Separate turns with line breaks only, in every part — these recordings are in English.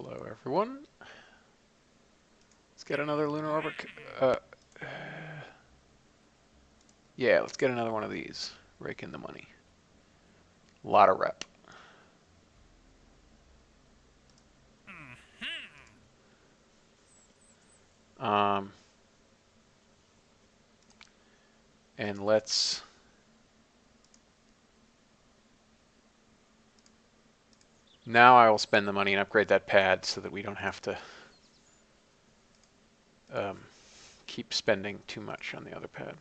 Hello, everyone. Let's get another lunar orbit. Yeah, let's get another one of these. Rake in the money. A lot of rep. And let's now I will spend the money and upgrade that pad so that we don't have to keep spending too much on the other pad.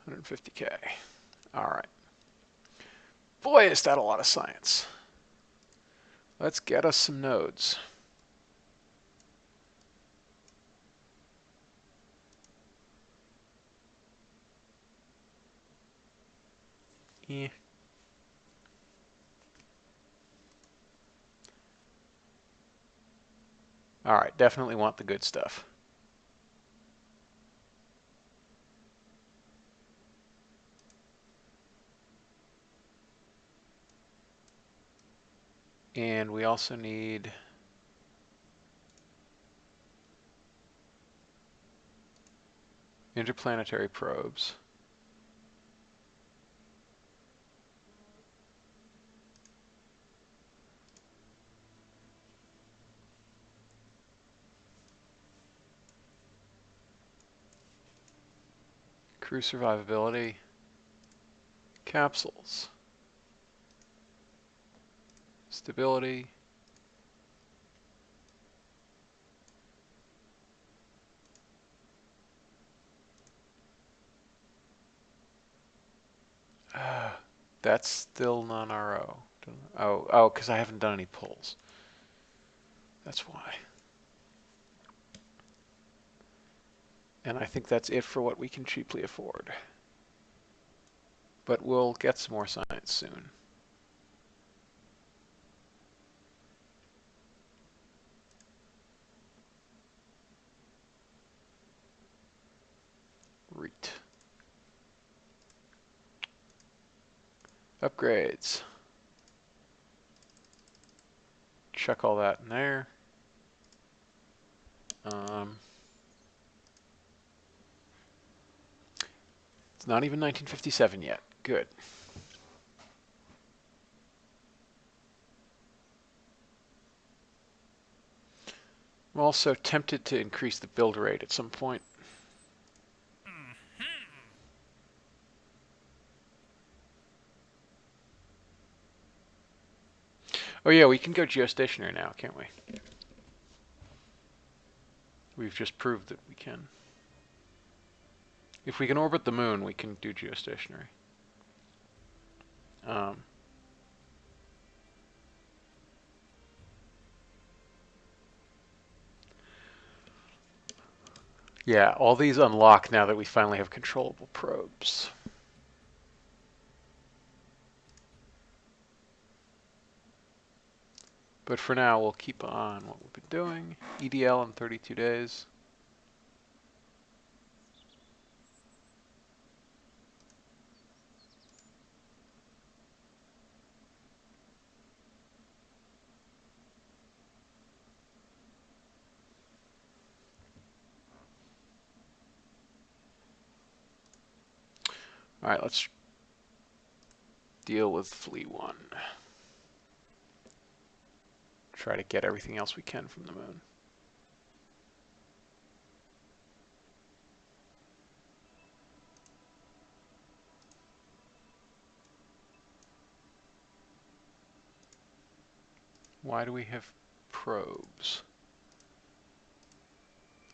150K. All right. Boy, is that a lot of science. Let's get us some nodes. Yeah. All right, definitely want the good stuff. And we also need interplanetary probes. Crew survivability. Capsules. Stability. That's still non-RO. Oh, because I haven't done any pulls. That's why. And I think that's it for what we can cheaply afford. But we'll get some more science soon. RealHeat. Upgrades. Chuck all that in there. It's not even 1957 yet. Good. I'm also tempted to increase the build rate at some point. Oh yeah, we can go geostationary now, can't we? We've just proved that we can. If we can orbit the moon, we can do geostationary. Yeah, all these unlock now that we finally have controllable probes. But for now, we'll keep on what we've been doing. EDL in 32 days. All right, let's deal with Fleet 1. Try to get everything else we can from the moon. Why do we have probes?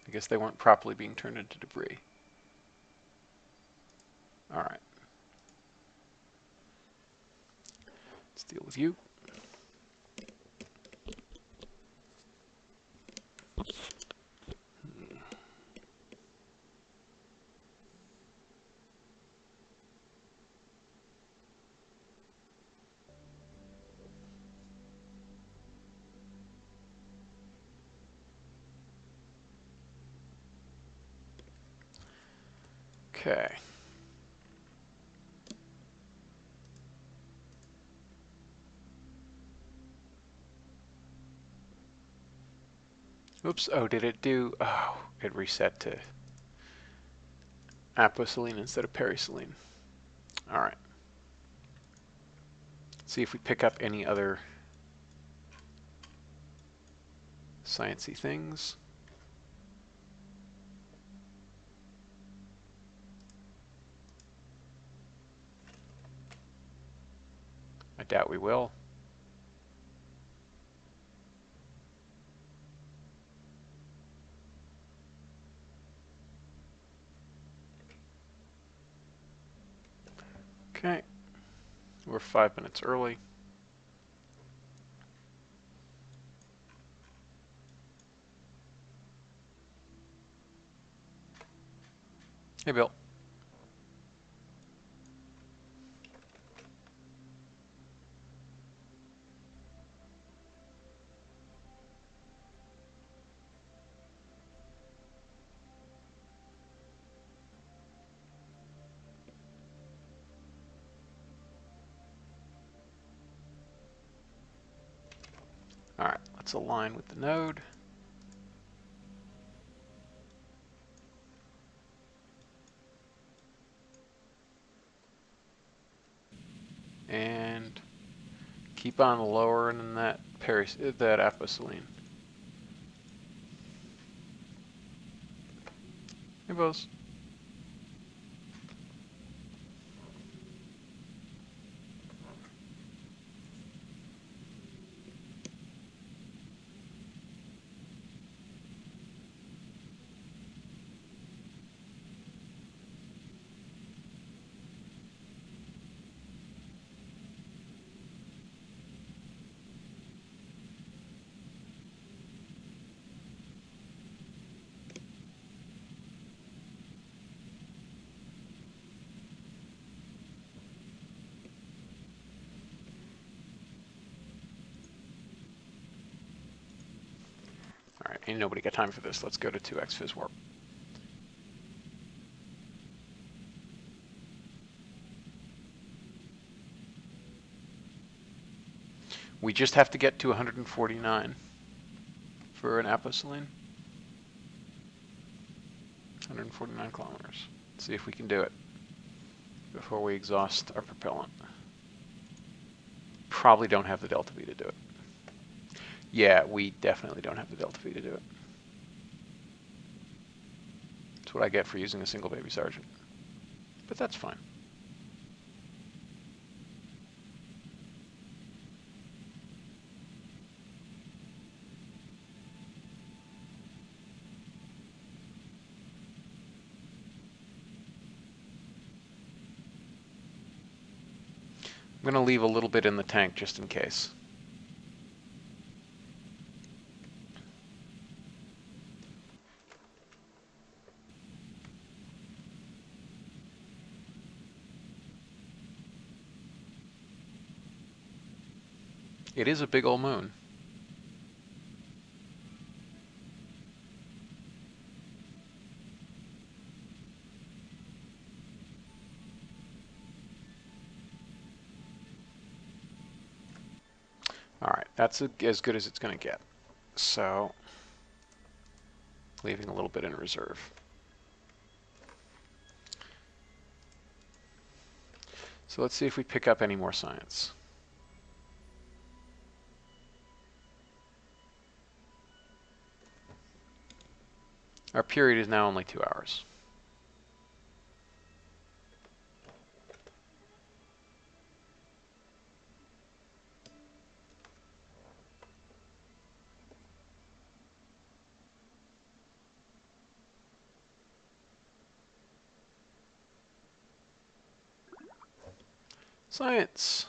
I guess they weren't properly being turned into debris. All right. Let's deal with you. Okay. Oops, oh, did it do, oh, it reset to aposilene instead of perisilene. All right. See if we pick up any other sciencey things. I doubt we will. Okay, we're 5 minutes early. Hey, Bill. All right, let's align with the node. And keep on lowering that aposilene. Hey, Bose. All right, ain't nobody got time for this. Let's go to 2x phys warp. We just have to get to 149 for an aposilene. 149 kilometers. Let's see if we can do it before we exhaust our propellant. Probably don't have the delta V to do it. Yeah, we definitely don't have the delta V to do it. That's what I get for using a single baby sergeant. But that's fine. I'm going to leave a little bit in the tank just in case. It is a big old moon. All right, that's as good as it's going to get. So, leaving a little bit in reserve. So let's see if we pick up any more science. Our period is now only 2 hours. Science.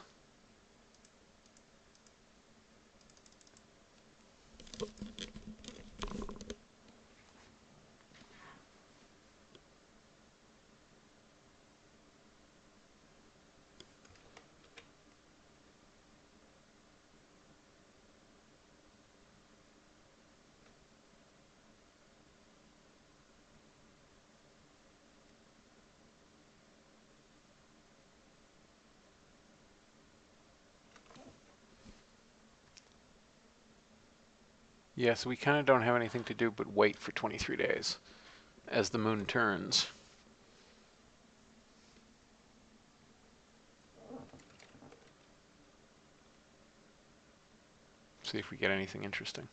Yeah, so we kind of don't have anything to do but wait for 23 days as the moon turns. See if we get anything interesting.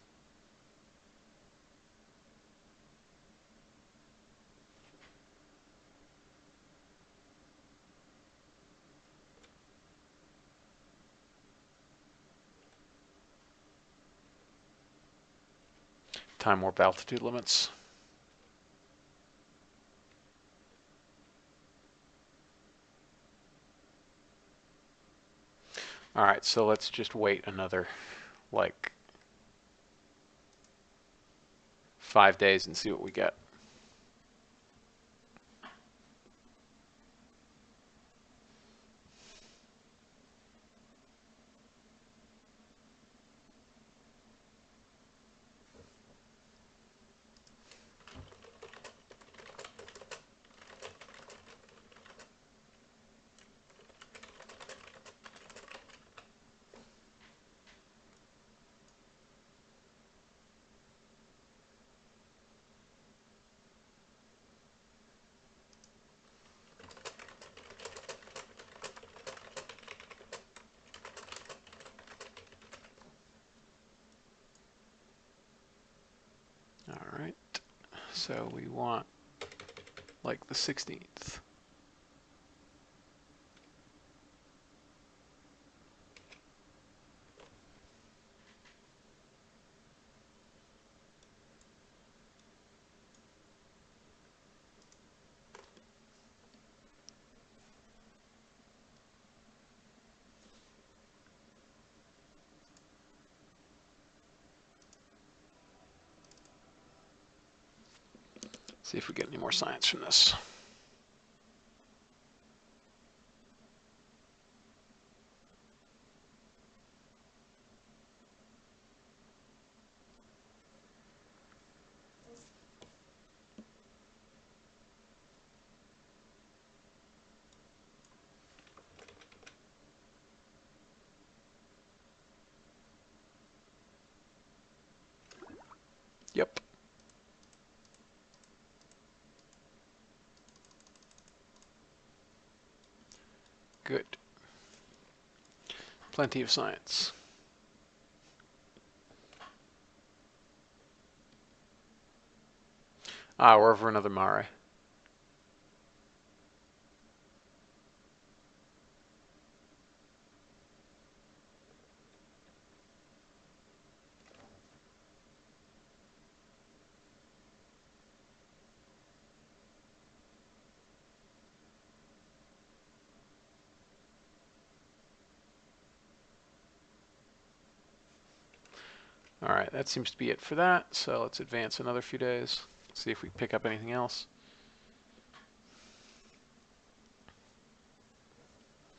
Time warp altitude limits. All right, so let's just wait another, like, 5 days and see what we get. All right, so we want like the 16th. See if we get any more science from this. Yep. Good. Plenty of science. Ah, we're over another mare. All right, that seems to be it for that. So let's advance another few days. See if we pick up anything else.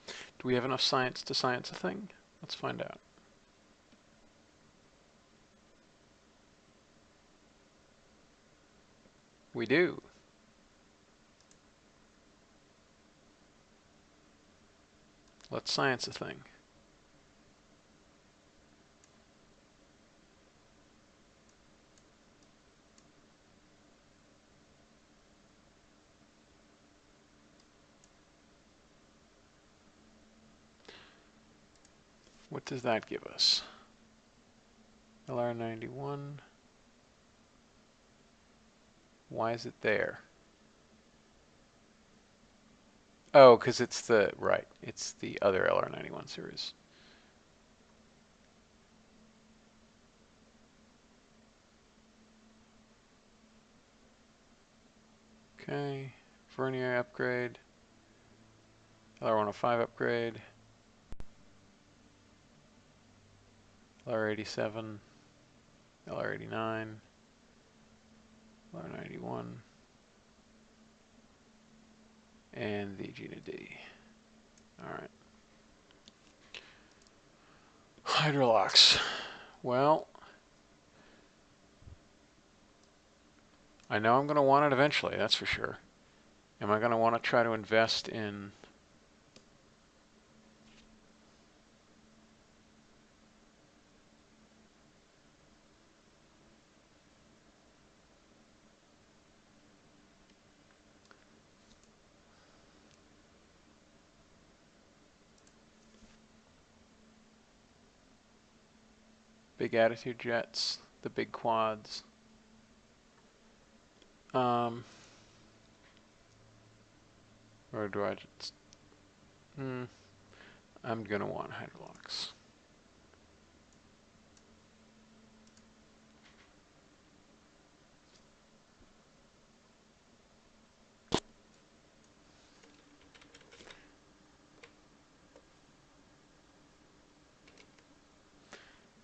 Do we have enough science to science a thing? Let's find out. We do. Let's science a thing. What does that give us? LR91. Why is it there? Oh, because it's the, right, it's the other LR91 series. Okay, vernier upgrade, LR105 upgrade, LR87, LR89, LR91, and the Gina D. All right. Hydrolocks. Well, I know I'm going to want it eventually, that's for sure. Am I going to want to try to invest in big attitude jets, the big quads. Or do I just... I'm going to want hydraulics.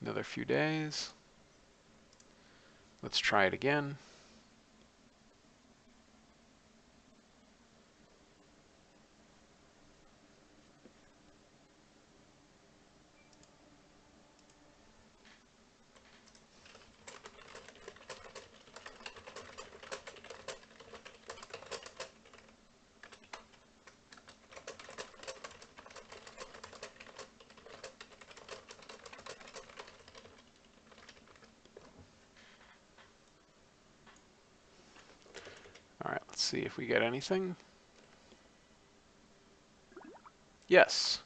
Another few days. Let's try it again. All right, let's see if we get anything. Yes.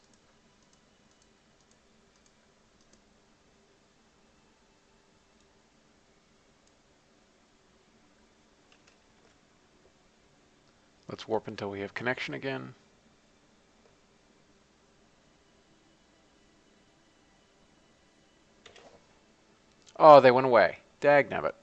Let's warp until we have connection again. Oh, they went away. Dagnabbit.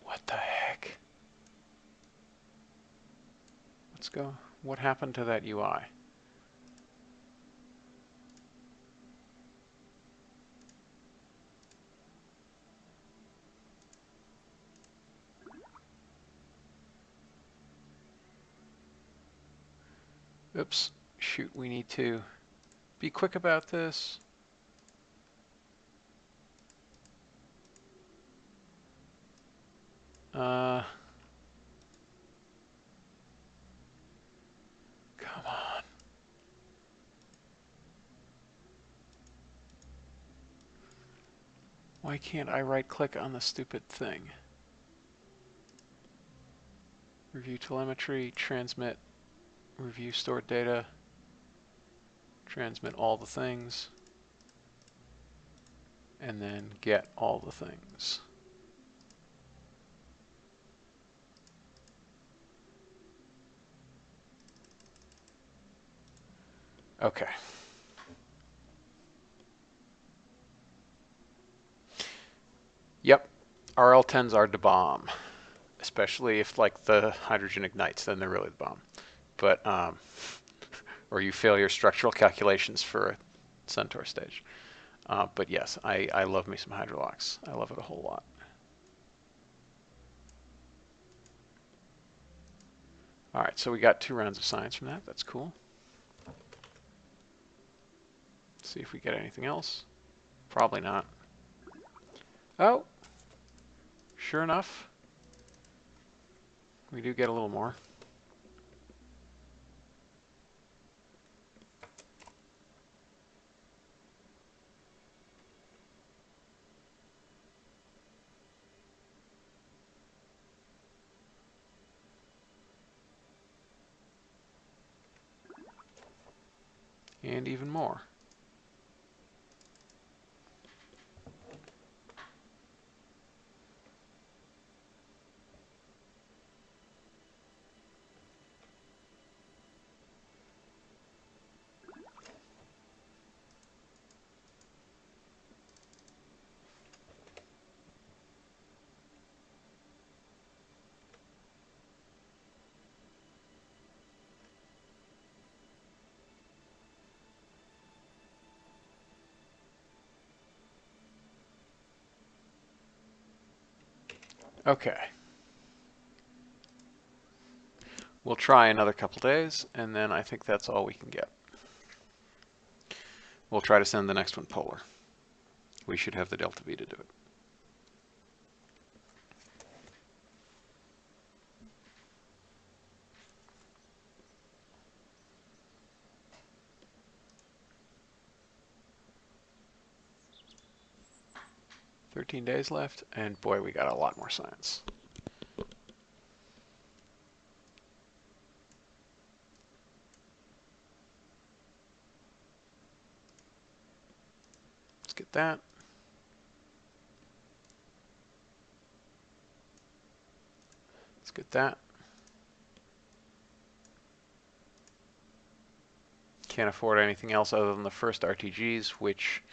What the heck? Let's go. What happened to that UI? Oops. Shoot, we need to be quick about this. Come on. Why can't I right-click on the stupid thing? Review telemetry, transmit, review stored data, transmit all the things, and then get all the things. Okay. Yep, RL-10s are the bomb, especially if like the hydrogen ignites, then they're really the bomb. But or you fail your structural calculations for a Centaur stage. But yes, I love me some hydrolox. I love it a whole lot. All right, so we got 2 rounds of science from that. That's cool. Let's see if we get anything else. Probably not. Oh, sure enough, we do get a little more. And even more. Okay. We'll try another couple days, and then I think that's all we can get. We'll try to send the next one polar. We should have the Delta V to do it. 13 days left, and boy, we got a lot more science. Let's get that. Let's get that. Can't afford anything else other than the first RTGs, which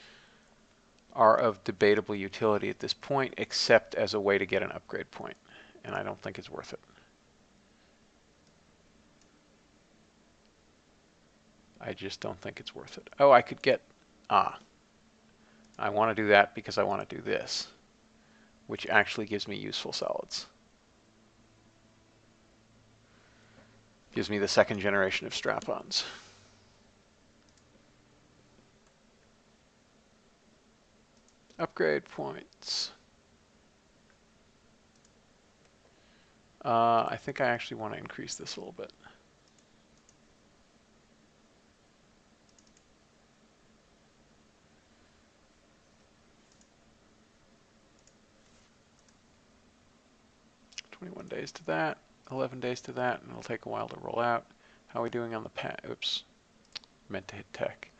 are of debatable utility at this point, except as a way to get an upgrade point, and I don't think it's worth it. I just don't think it's worth it. Oh, I could get, I want to do that because I want to do this, which actually gives me useful solids. Gives me the second generation of strap-ons. Upgrade points. I think I actually want to increase this a little bit. "21 days to that, 11 days to that, and it'll take a while to roll out." How are we doing on the pad? Oops, meant to hit tech.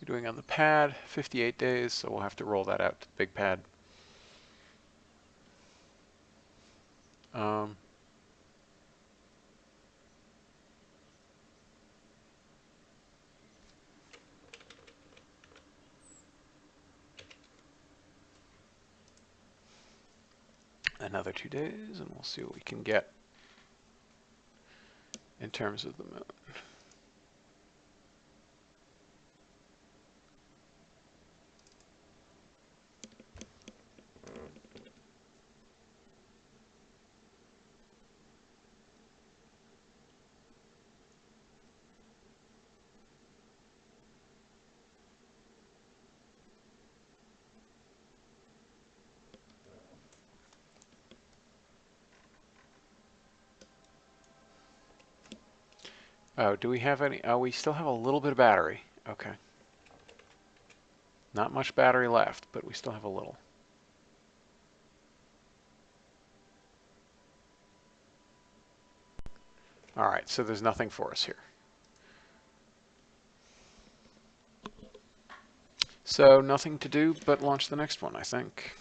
We're doing on the pad 58 days, so we'll have to roll that out to the big pad. Another 2 days, and we'll see what we can get in terms of the moon. Oh, do we have any? Oh, we still have a little bit of battery. Okay. Not much battery left, but we still have a little. All right, so there's nothing for us here. So nothing to do but launch the next one, I think.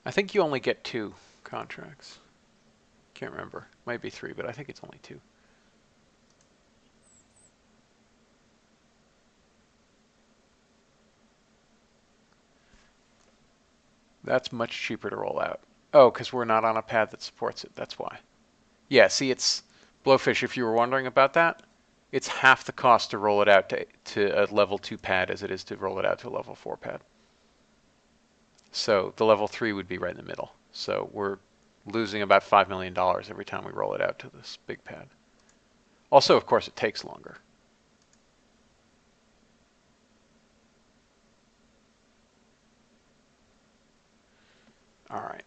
I think you only get 2 contracts. Can't remember. Might be 3, but I think it's only 2. That's much cheaper to roll out. Oh, because we're not on a pad that supports it. That's why. Yeah, see, it's Blowfish, if you were wondering about that, it's half the cost to roll it out to a level 2 pad as it is to roll it out to a level 4 pad. So the level 3 would be right in the middle. So we're losing about $5 million every time we roll it out to this big pad. Also, of course, it takes longer. All right.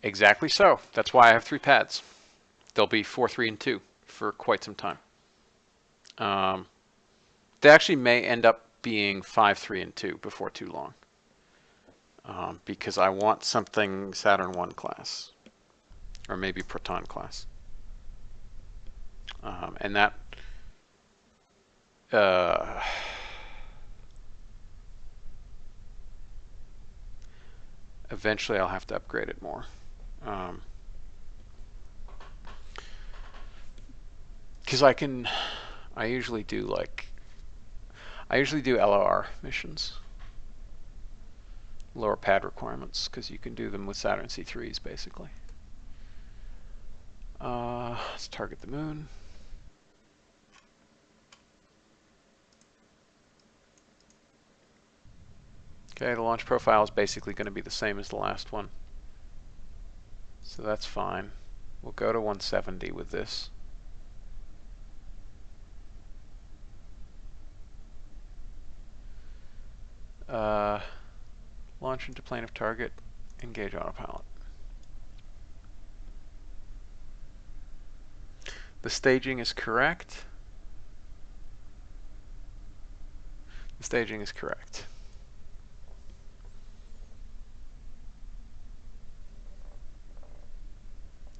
Exactly so. That's why I have 3 pads. They'll be 4, 3, and 2 for quite some time. They actually may end up being 5, 3, and 2 before too long. Because I want something Saturn 1 class. Or maybe Proton class. And that... eventually I'll have to upgrade it more. Because I usually do LOR missions. Lower pad requirements, because you can do them with Saturn C3s, basically. Let's target the moon. Okay, the launch profile is basically going to be the same as the last one. So that's fine. We'll go to 170 with this. Launch into plane of target, engage autopilot. The staging is correct. The staging is correct.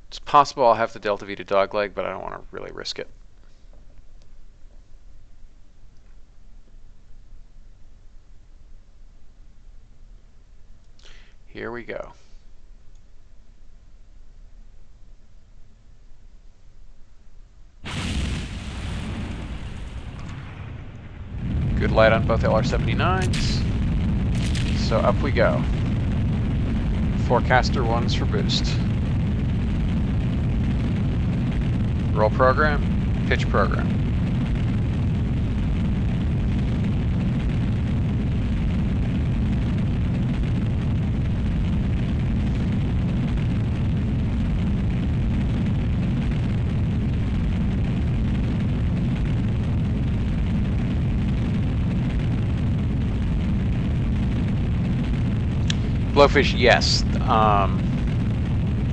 It's possible I'll have to delta V to dogleg, but I don't want to really risk it. Here we go. Good light on both LR-79s. So up we go. Forecaster 1's for boost. Roll program, pitch program. Blowfish, yes,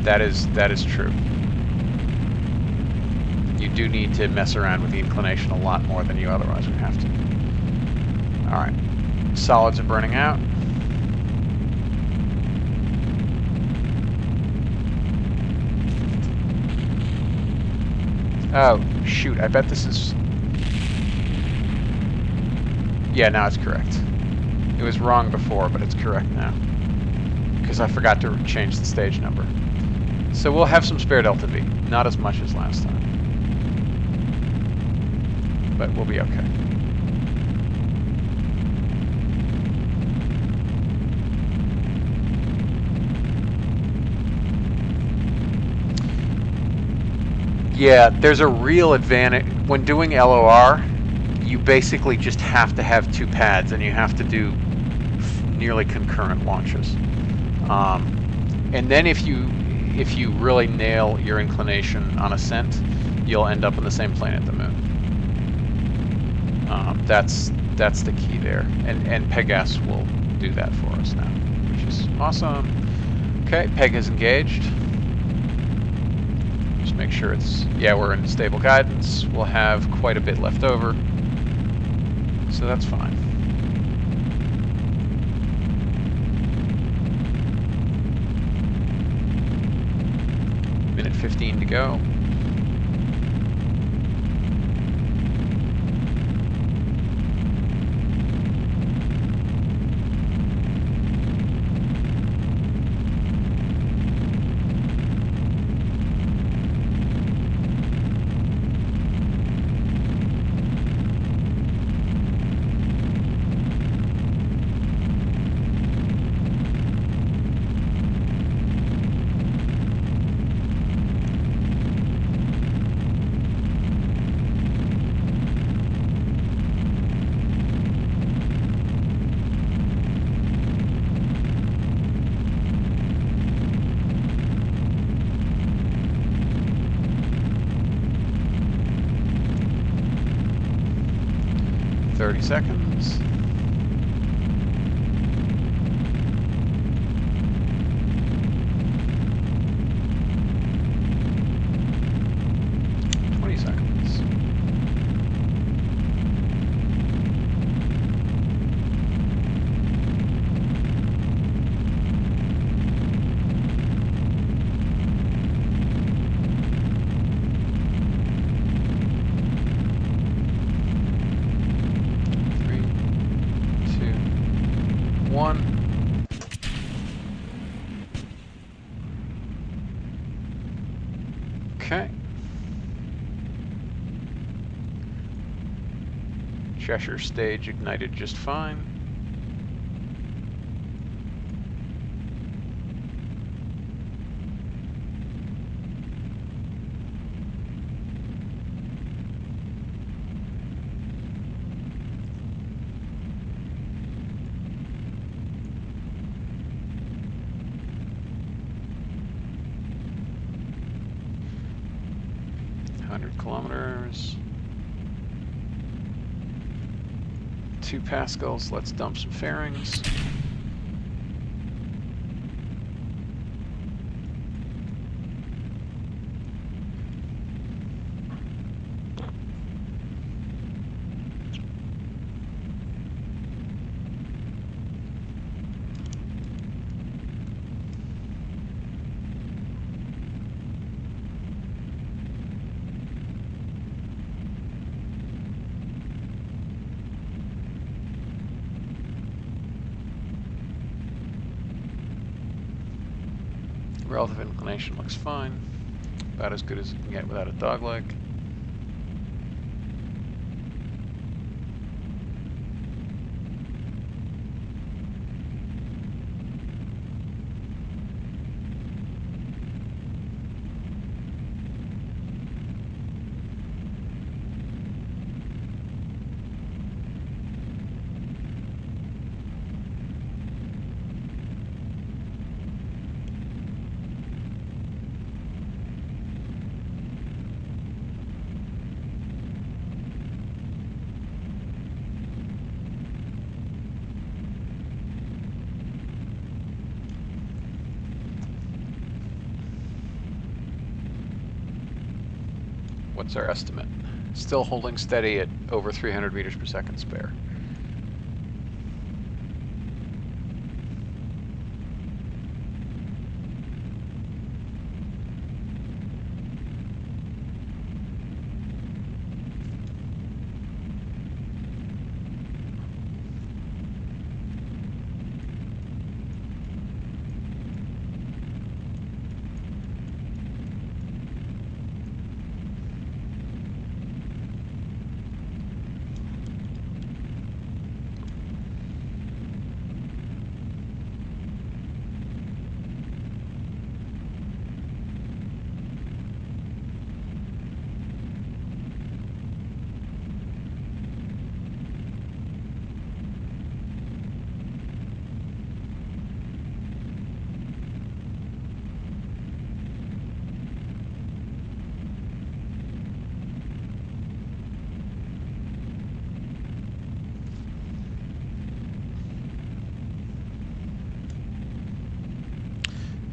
that is true. You do need to mess around with the inclination a lot more than you otherwise would have to. All right, solids are burning out. Oh shoot! I bet this is. Yeah, now it's correct. It was wrong before, but it's correct now. Because I forgot to change the stage number. So we'll have some spare delta V, not as much as last time. But we'll be okay. Yeah, there's a real advantage. When doing LOR, you basically just have to have two pads and you have to do nearly concurrent launches. And then if you really nail your inclination on ascent, you'll end up in the same plane at the moon. That's the key there, and Pegas will do that for us now, which is awesome. Okay, Peg is engaged. Just make sure it's, yeah, we're in stable guidance. We'll have quite a bit left over, so that's fine. Minute 15 to go. Seconds. Okay. Cheshire stage ignited just fine. 100 kilometers. 2 pascals. Let's dump some fairings. Relative inclination looks fine. About as good as it can get without a dogleg. What's our estimate? Still holding steady at over 300 meters per second spare.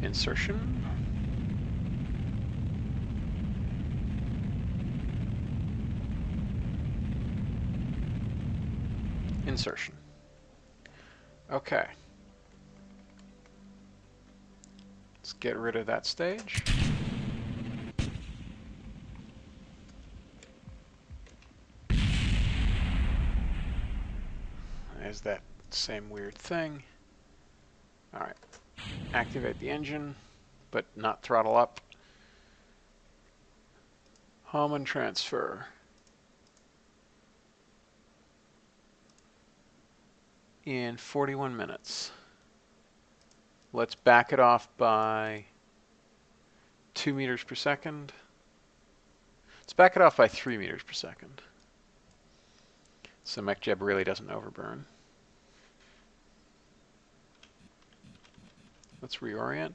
Insertion. Insertion. Okay. Let's get rid of that stage. There's that same weird thing. All right. Activate the engine, but not throttle up. Home and transfer. In 41 minutes. Let's back it off by 2 meters per second. Let's back it off by 3 meters per second. So MechJeb really doesn't overburn. Let's reorient.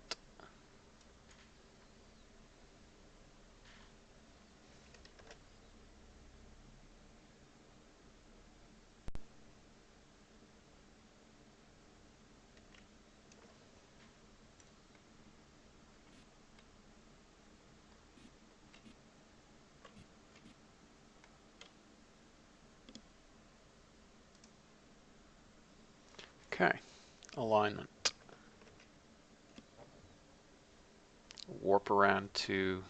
Okay, alignment. Warp around to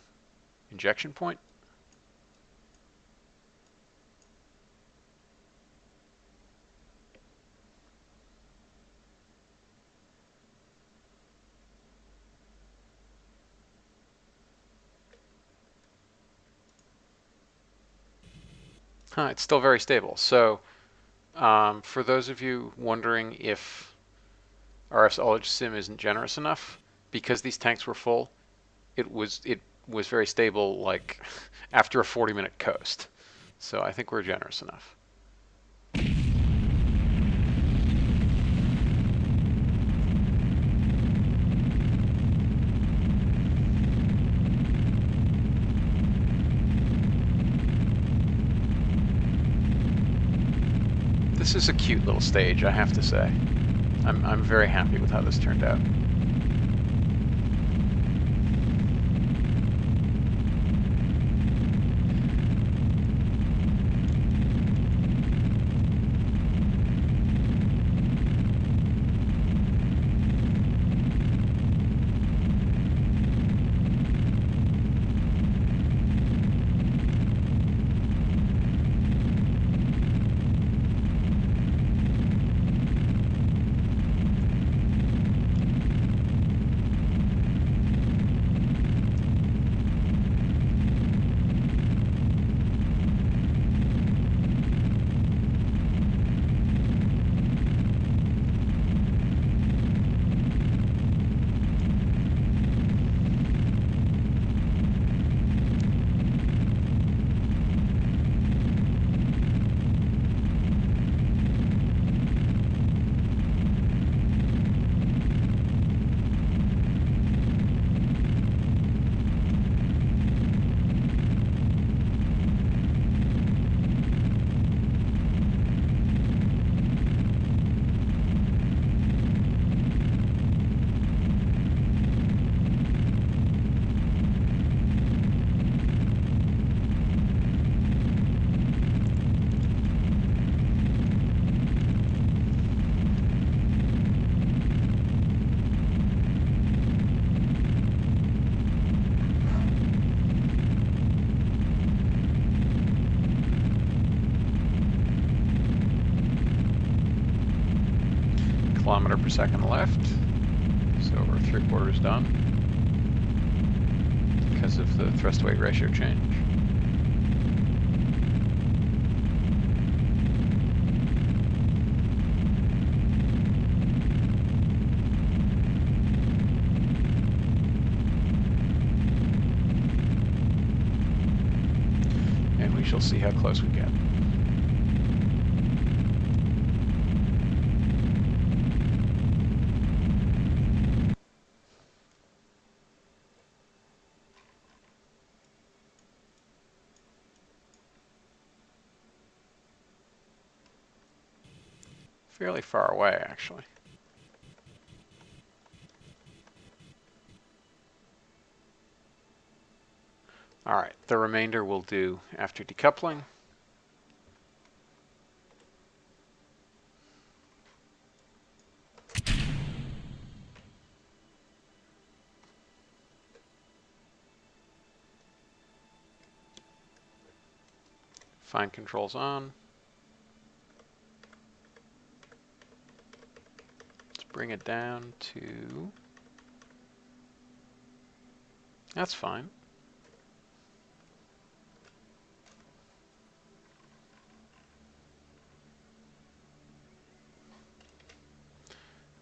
injection point. It's still very stable. So for those of you wondering if RS Ullage Sim isn't generous enough, because these tanks were full, it was very stable, like after a 40-minute coast. So I think we're generous enough. This is a cute little stage, I have to say. I'm very happy with how this turned out. Kilometer per second left, so we're 3/4 done because of the thrust weight ratio change. And we shall see how close we get. Fairly far away, actually. All right, the remainder we'll do after decoupling. Fine controls on. Bring it down to, that's fine.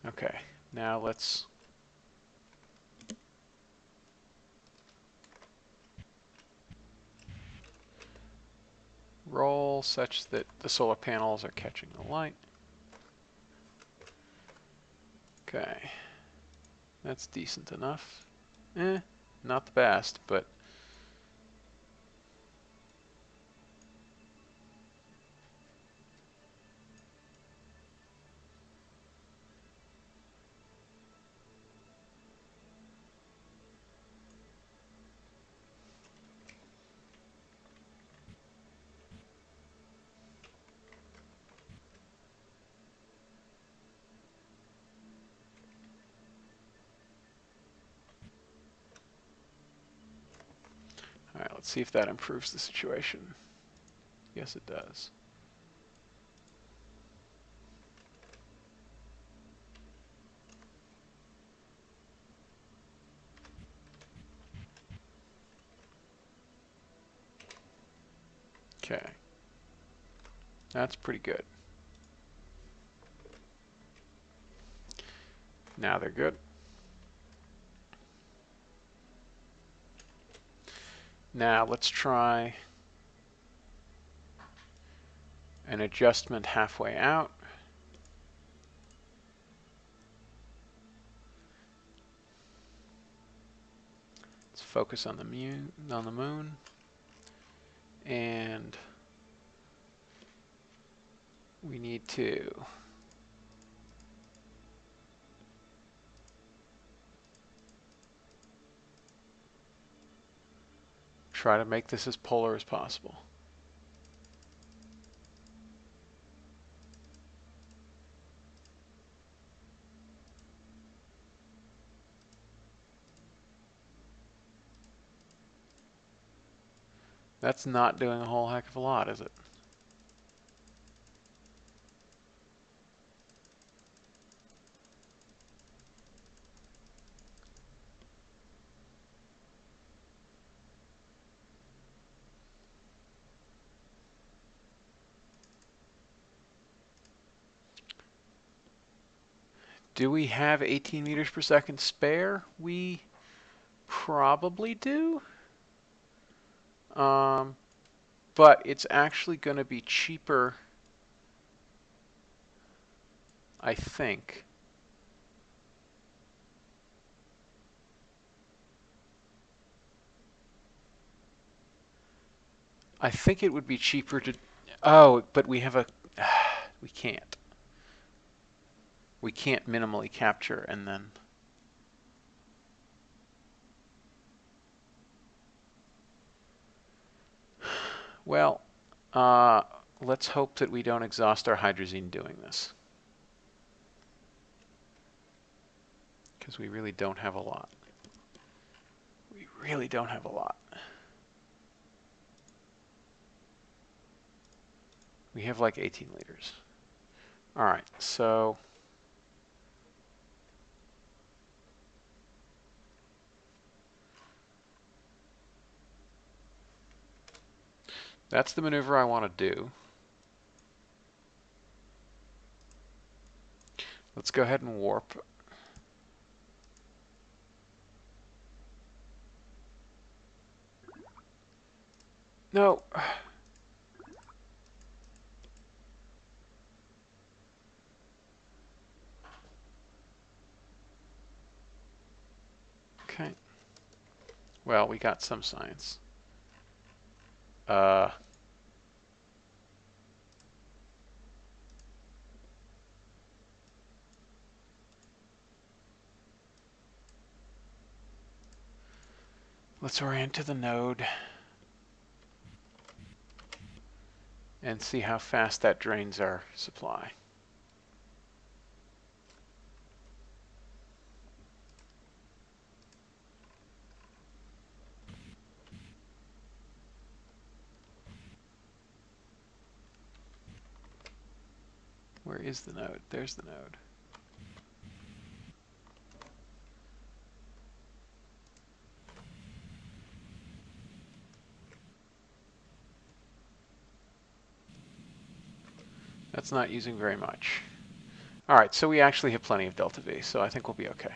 Okay, now let's roll such that the solar panels are catching the light. Okay, that's decent enough. Not the best, but all right, let's see if that improves the situation. Yes, it does. Okay, that's pretty good. Now they're good. Now let's try an adjustment halfway out. Let's focus on the moon, and we need to try to make this as polar as possible. That's not doing a whole heck of a lot, is it? Do we have 18 meters per second spare? We probably do. But it's actually going to be cheaper, I think. I think it would be cheaper to... Oh, but we have a... we can't. We can't minimally capture and then... Well, let's hope that we don't exhaust our hydrazine doing this. Because we really don't have a lot. We really don't have a lot. We have like 18 liters. All right, so... that's the maneuver I want to do. Let's go ahead and warp. No. Okay. Well, we got some science. Let's orient to the node and see how fast that drains our supply. Where is the node? There's the node. That's not using very much. All right, so we actually have plenty of delta V, so I think we'll be okay.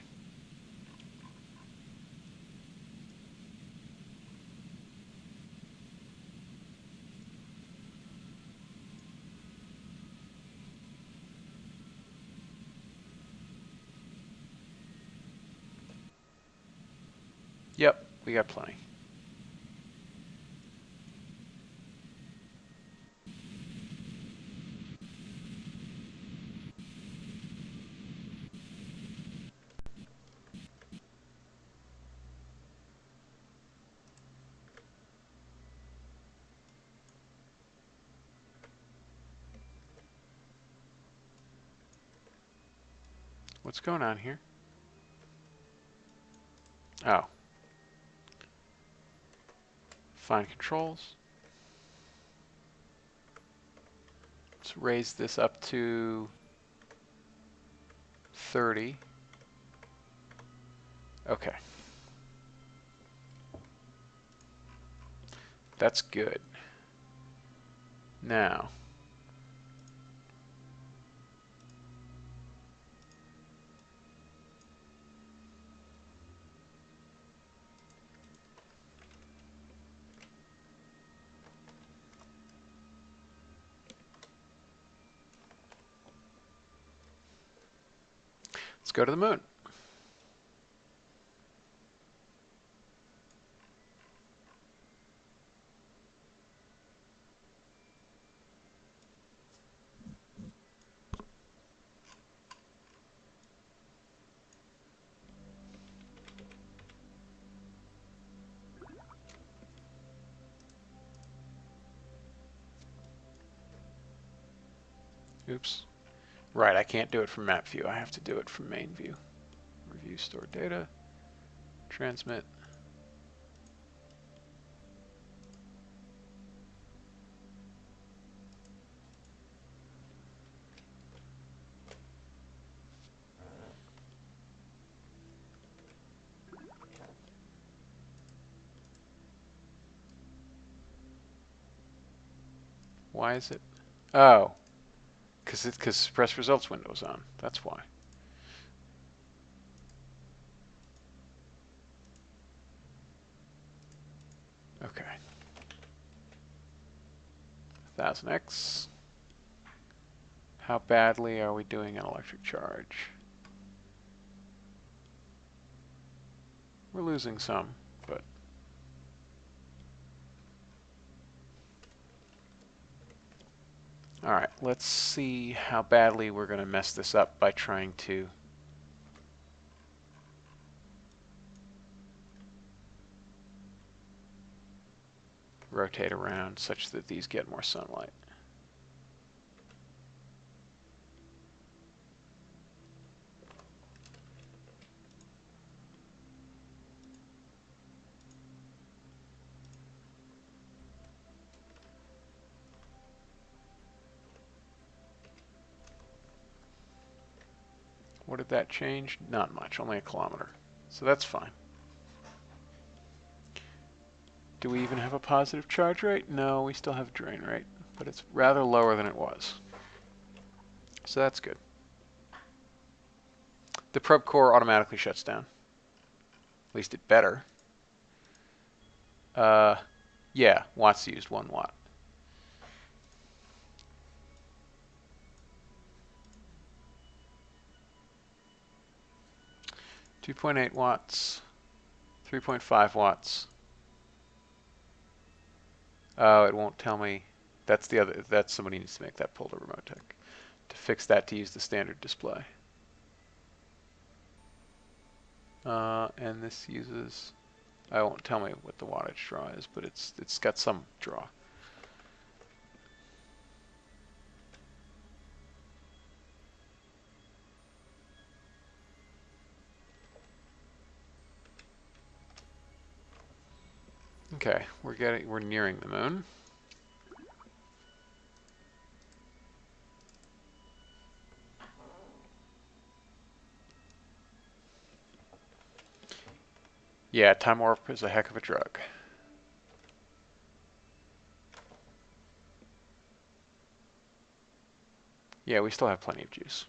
Yep, we got plenty. What's going on here? Oh. Find controls. Let's raise this up to 30. Okay. That's good. Now, let's go to the moon. Oops. Right, I can't do it from map view. I have to do it from main view. Review stored data. Transmit. Why is it? Oh, because press results window's on. That's why. Okay. 1000X. How badly are we doing an electric charge? We're losing some, but all right, let's see how badly we're going to mess this up by trying to rotate around such that these get more sunlight. What did that change? Not much, only a kilometer. So that's fine. Do we even have a positive charge rate? No, we still have a drain rate, but it's rather lower than it was. So that's good. The probe core automatically shuts down. At least it better. Yeah, watts used, 1 watt. .8 watts, 3.5 watts. Oh, it won't tell me. That's the other. That's somebody needs to make that pull to RemoteTech to fix that to use the standard display. And this uses. I won't tell me what the wattage draw is, but it's got some draw. Okay, we're nearing the moon. Yeah, time warp is a heck of a drug. Yeah, we still have plenty of juice.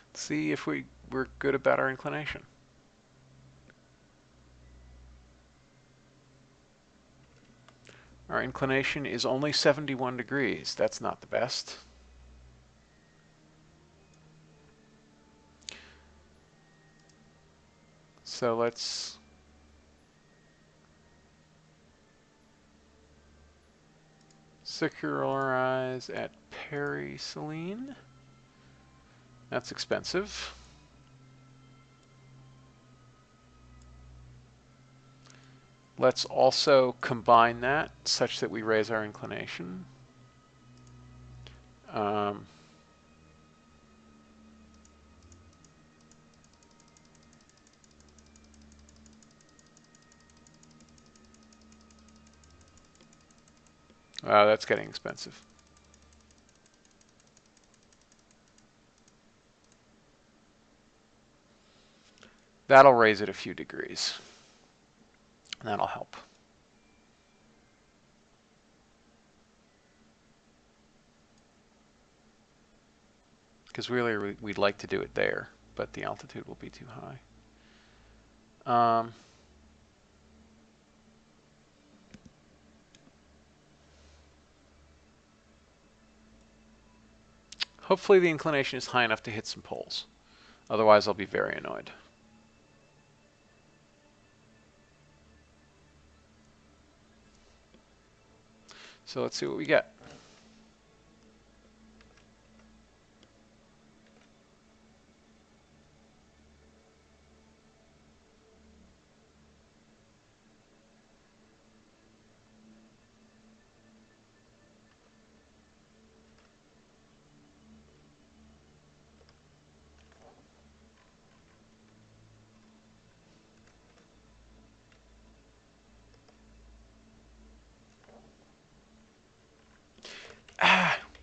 Let's see if we're good about our inclination. Our inclination is only 71 degrees. That's not the best. So let's circularize at Perry-Celine. That's expensive. Let's also combine that such that we raise our inclination. Wow, that's getting expensive. That'll raise it a few degrees. That'll help. Because really we'd like to do it there, but the altitude will be too high. Hopefully the inclination is high enough to hit some poles. Otherwise I'll be very annoyed. So let's see what we get.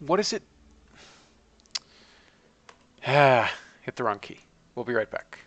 What is it? Hit the wrong key. We'll be right back.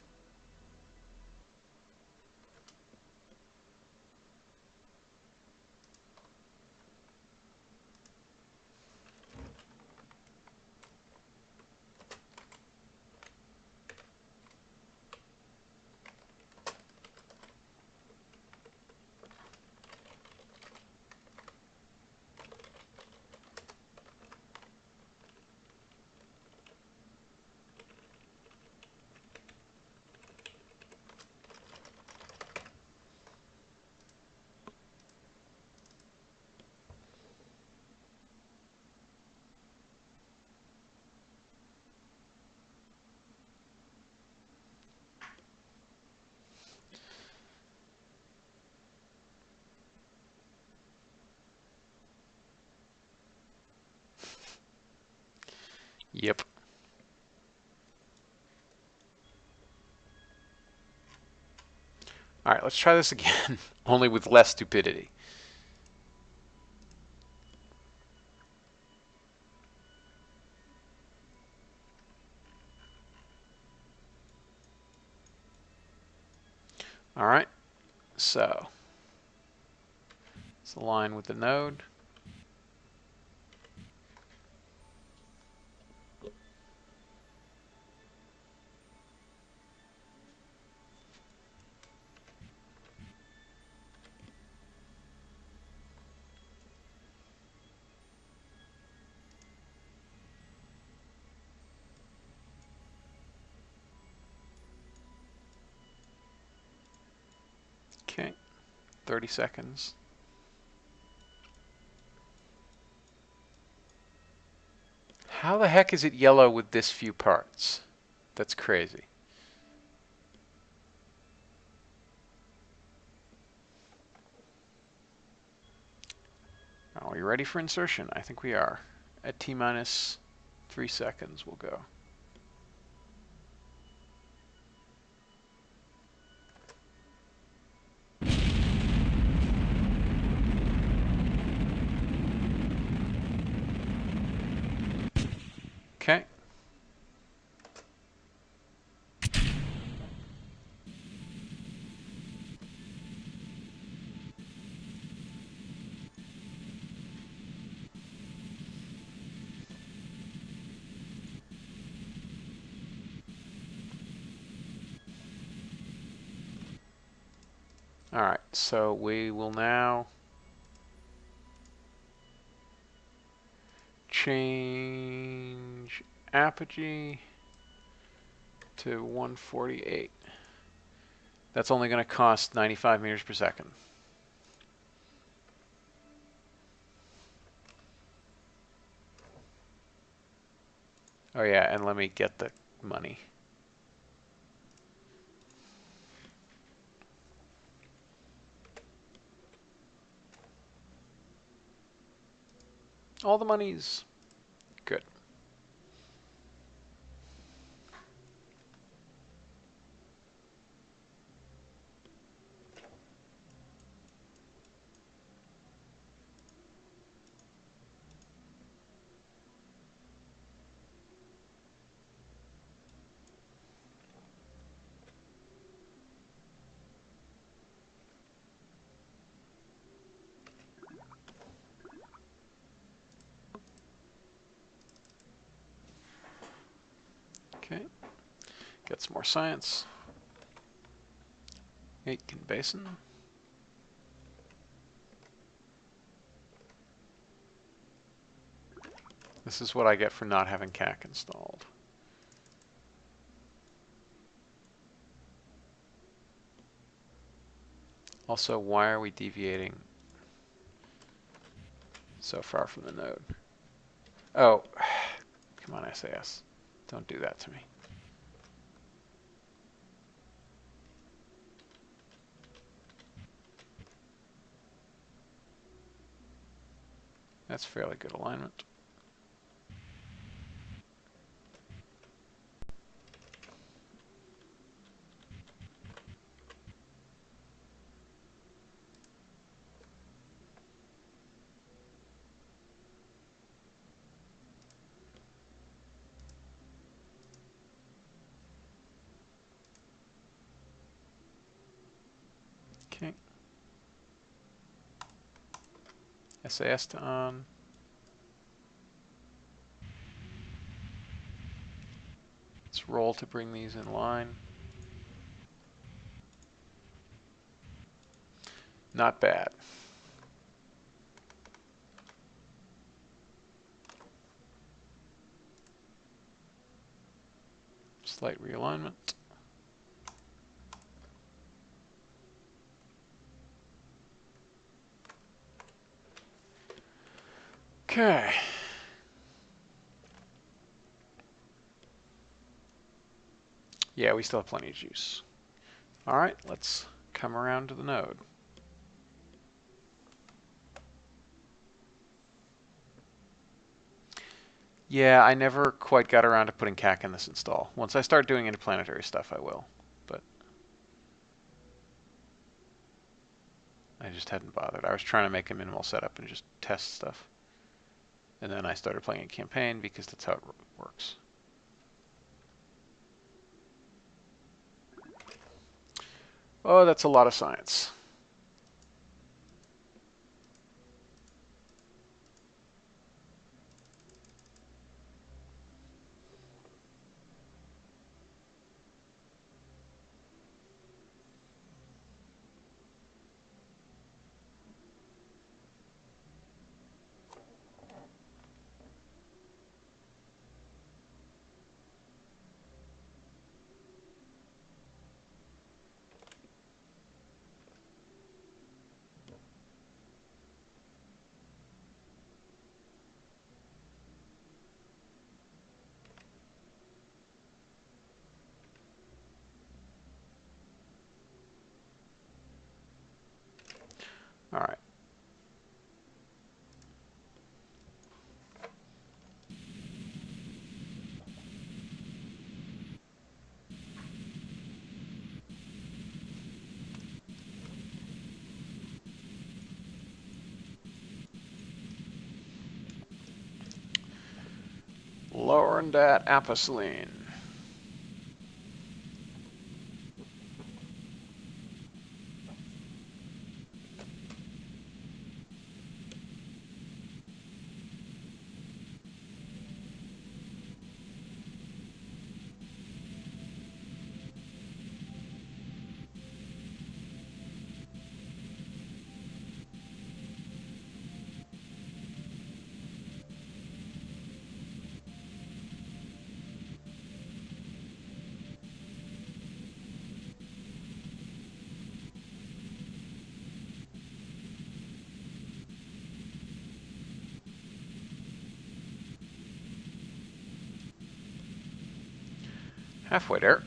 Yep. All right, let's try this again, only with less stupidity. All right, so let's align with the node. Okay, 30 seconds. How the heck is it yellow with this few parts? That's crazy. Are we ready for insertion? I think we are. At T-minus 3 seconds, we'll go. Okay. All right, so we will now change apogee to 148. That's only going to cost 95 meters per second. Oh yeah, and let me get the money. All the monies. Good. Okay. Get some more science. Aitken Basin. This is what I get for not having CAC installed. Also, why are we deviating So far from the node. Oh, come on, SAS. Don't do that to me. That's fairly good alignment. Okay. SAS to on. Let's roll to bring these in line. Not bad. Slight realignment. Okay. Yeah, we still have plenty of juice. All right, let's come around to the node. Yeah, I never quite got around to putting CAC in this install. Once I start doing interplanetary stuff, I will. But I just hadn't bothered. I was trying to make a minimal setup and just test stuff. And then I started playing a campaign because that's how it works. Oh, that's a lot of science. All right. Lowering that apocyline. Halfway there.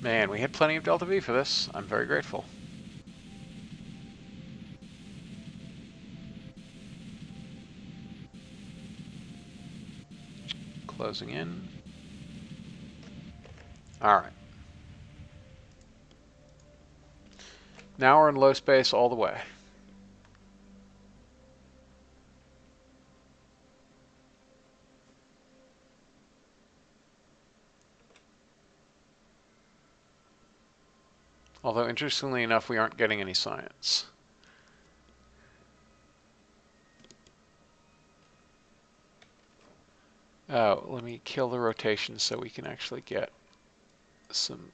Man, we had plenty of Delta V for this. I'm very grateful. Closing in. All right. Now we're in low space all the way. Although, interestingly enough, we aren't getting any science. Oh, let me kill the rotation so we can actually get some...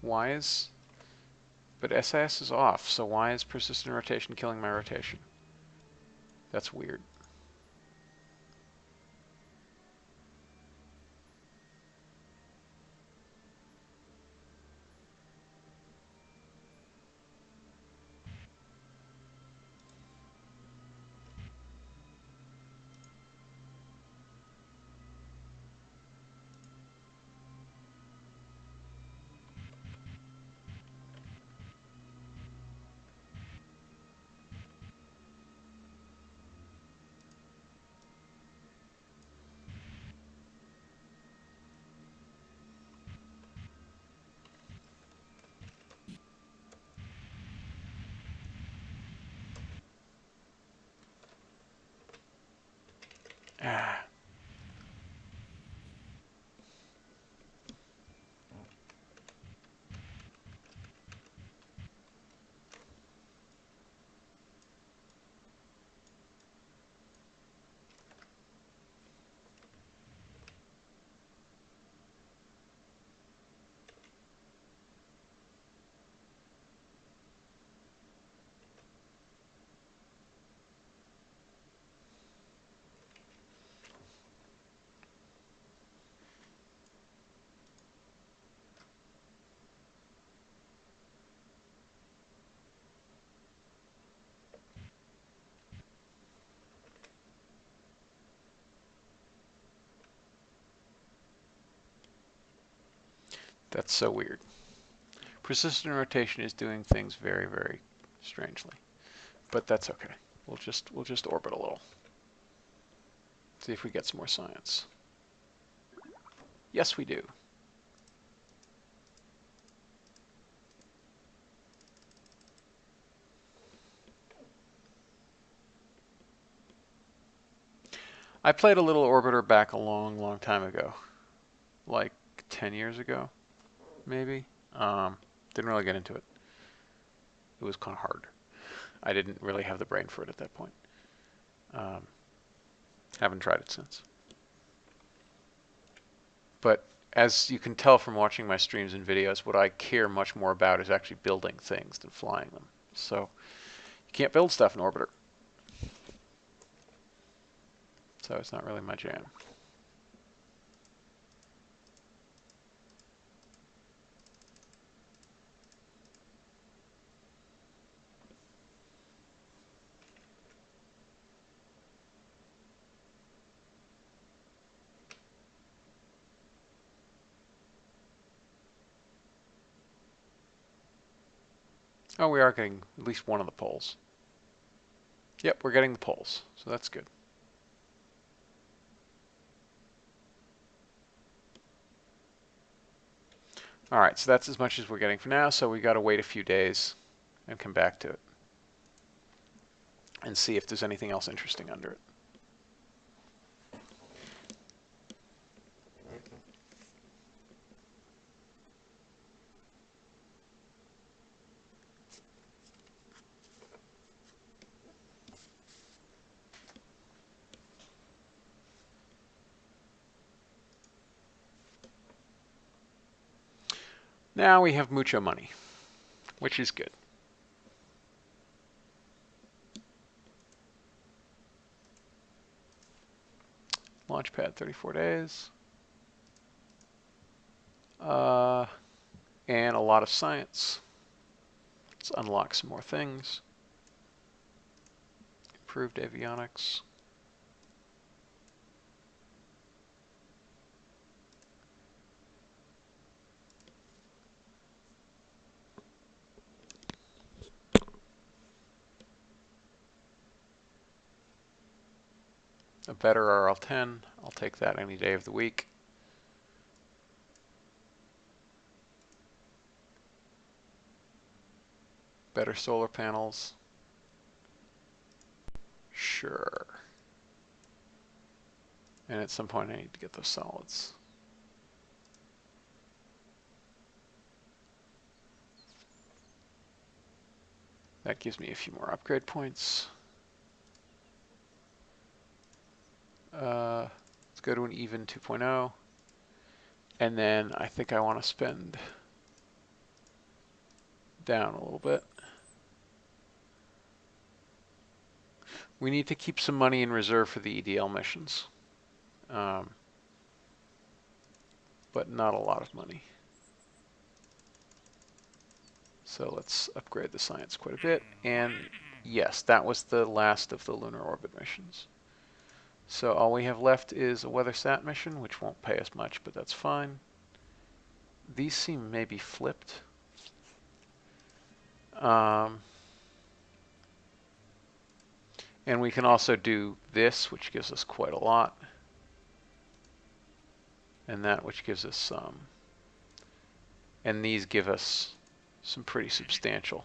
Why is... But SAS is off, so why is persistent rotation killing my rotation? That's weird. Ah. That's so weird. Persistent rotation is doing things very, very strangely. But that's okay. We'll just orbit a little. See if we get some more science. Yes, we do. I played a little orbiter back a long, long time ago. Like 10 years ago, maybe. Didn't really get into it. It was kind of hard. I didn't really have the brain for it at that point. Haven't tried it since. But as you can tell from watching my streams and videos, what I care much more about is actually building things than flying them. So you can't build stuff in orbiter. So it's not really my jam. Oh, we are getting at least one of the poles. Yep, we're getting the poles, so that's good. All right, so that's as much as we're getting for now, so we got to wait a few days and come back to it and see if there's anything else interesting under it. Now we have mucho money, which is good. Launchpad 34 days. And a lot of science. Let's unlock some more things. Improved avionics. A better RL10, I'll take that any day of the week. Better solar panels. Sure. And at some point I need to get those solids. That gives me a few more upgrade points. Let's go to an even 2.0. And then I think I want to spend down a little bit. We need to keep some money in reserve for the EDL missions. But not a lot of money. So let's upgrade the science quite a bit. And yes, that was the last of the lunar orbit missions. So all we have left is a WeatherSat mission, which won't pay us much, but that's fine. These seem maybe flipped. And we can also do this, which gives us quite a lot. And that, which gives us some. And these give us some pretty substantial.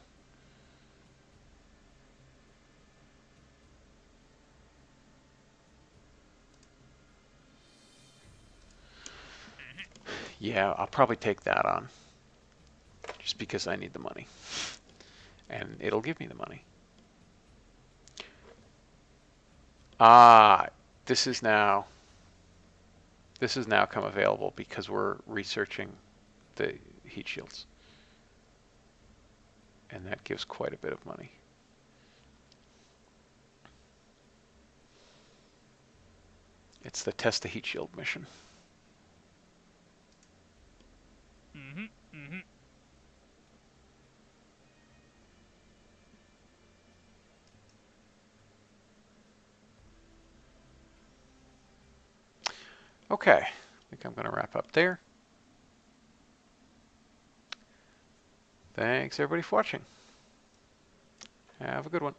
Yeah, I'll probably take that on. Just because I need the money. And it'll give me the money. This is now come available because we're researching the heat shields. And that gives quite a bit of money. It's the test the heat shield mission. Okay, I think I'm going to wrap up there. Thanks everybody for watching. Have a good one.